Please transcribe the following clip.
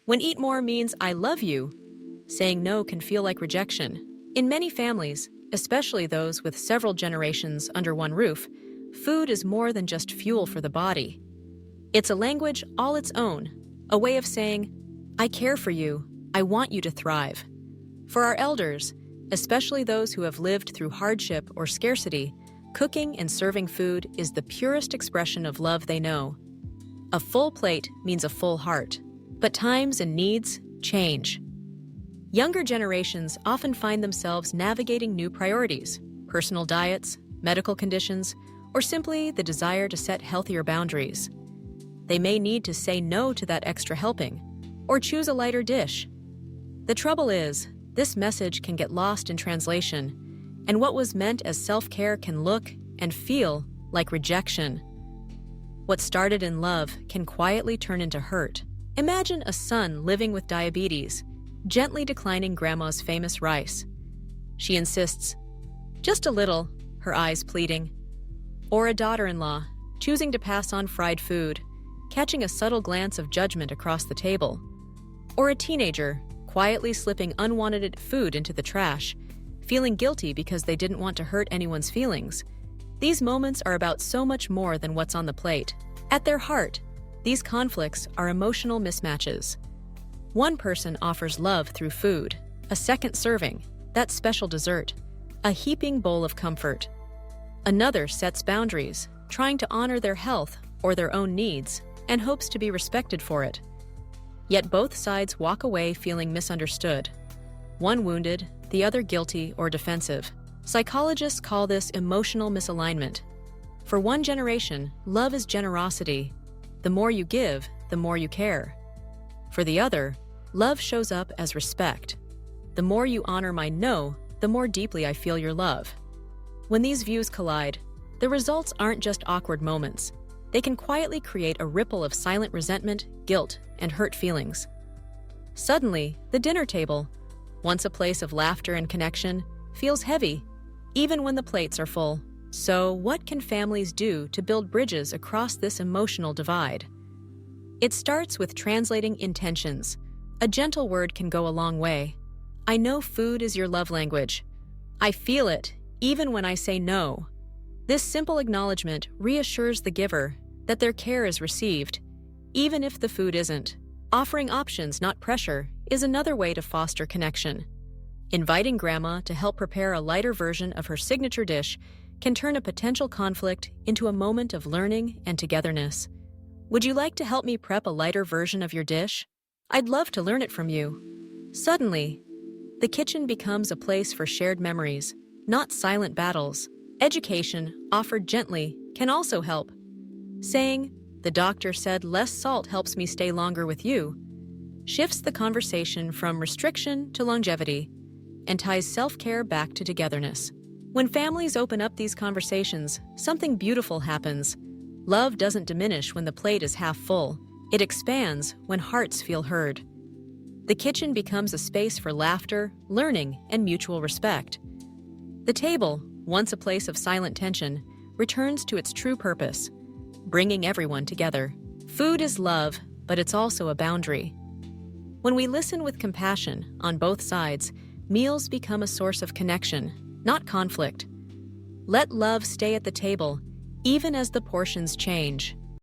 When eat more means I love you, saying no can feel like rejection. In many families, especially those with several generations under one roof, food is more than just fuel for the body. It's a language all its own, a way of saying, I care for you, I want you to thrive. For our elders, especially those who have lived through hardship or scarcity, cooking and serving food is the purest expression of love they know. A full plate means a full heart, but times and needs change. Younger generations often find themselves navigating new priorities, personal diets, medical conditions, or simply the desire to set healthier boundaries. They may need to say no to that extra helping, or choose a lighter dish. The trouble is, this message can get lost in translation, and what was meant as self-care can look and feel like rejection. What started in love can quietly turn into hurt. Imagine a son living with diabetes, gently declining grandma's famous rice. She insists, just a little, her eyes pleading. Or a daughter-in-law, choosing to pass on fried food, catching a subtle glance of judgment across the table. Or a teenager, quietly slipping unwanted food into the trash, feeling guilty because they didn't want to hurt anyone's feelings. These moments are about so much more than what's on the plate. At their heart, these conflicts are emotional mismatches. One person offers love through food, a second serving, that special dessert, a heaping bowl of comfort. Another sets boundaries, trying to honor their health or their own needs, and hopes to be respected for it. Yet both sides walk away feeling misunderstood. One wounded, the other guilty or defensive. Psychologists call this emotional misalignment. For one generation, love is generosity. The more you give, the more you care. For the other, love shows up as respect. The more you honor my no, the more deeply I feel your love. When these views collide, the results aren't just awkward moments. They can quietly create a ripple of silent resentment, guilt, and hurt feelings. Suddenly, the dinner table, once a place of laughter and connection, feels heavy, even when the plates are full. So, what can families do to build bridges across this emotional divide? It starts with translating intentions. A gentle word can go a long way. I know food is your love language. I feel it, even when I say no. This simple acknowledgement reassures the giver that their care is received, even if the food isn't. Offering options, not pressure, is another way to foster connection. Inviting grandma to help prepare a lighter version of her signature dish can turn a potential conflict into a moment of learning and togetherness. Would you like to help me prep a lighter version of your dish? I'd love to learn it from you. Suddenly, the kitchen becomes a place for shared memories, not silent battles. Education, offered gently, can also help. Saying, the doctor said less salt helps me stay longer with you, shifts the conversation from restriction to longevity and ties self-care back to togetherness. When families open up these conversations, something beautiful happens. Love doesn't diminish when the plate is half full. It expands when hearts feel heard. The kitchen becomes a space for laughter, learning, and mutual respect. The table, once a place of silent tension, returns to its true purpose, bringing everyone together. Food is love, but it's also a boundary. When we listen with compassion on both sides, meals become a source of connection, not conflict. Let love stay at the table, even as the portions change.